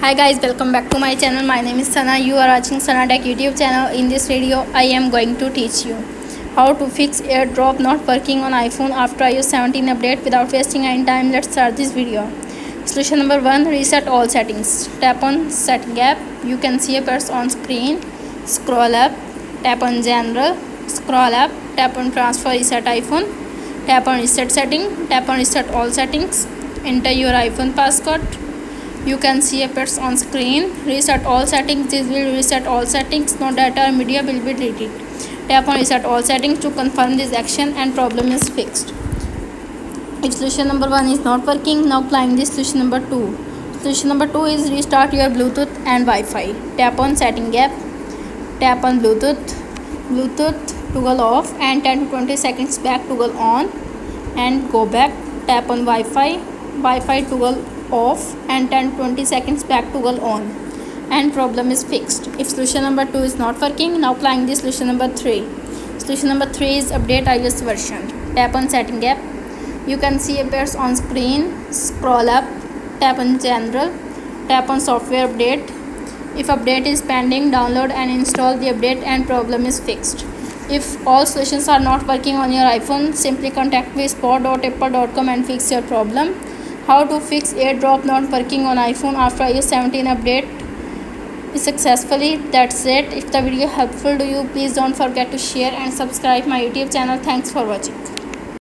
Hi guys, welcome back to my channel. My name is Sana. You are watching Sana Tech YouTube channel. In this video, I am going to teach you how to fix AirDrop not working on iPhone after iOS 17 update without wasting any time. Let's start this video. Solution number 1: reset all settings. Tap on Setting app. You can see appears on screen. Scroll up. Tap on General. Scroll up. Tap on Transfer Reset iPhone. Tap on Reset Setting. Tap on Reset all settings. Enter your iPhone passcode. You can see appears on screen. Reset all settings. This will reset all settings. No data or media will be deleted. Tap on reset all settings to confirm this action and problem is fixed. If solution number 1 is not working, now applying this solution number 2. Solution number 2 is restart your Bluetooth and Wi-Fi. Tap on setting app. Tap on Bluetooth. Bluetooth toggle off and 10 to 20 seconds back toggle on and go back. Tap on Wi-Fi. Wi-Fi toggle off and 10 to 20 seconds back toggle on and problem is fixed. If solution number 2 is not working, now applying this solution number 3. Solution number 3 is update iOS version. Tap on setting app. You can see appears on screen. Scroll up. Tap on general. Tap on software update. If update is pending, download and install the update and problem is fixed. If all solutions are not working on your iPhone, simply contact me support.apple.com and fix your problem. How to fix AirDrop not working on iPhone after iOS 17 update successfully. That's it. If the video helpful to you, please don't forget to share and subscribe my YouTube channel. Thanks for watching.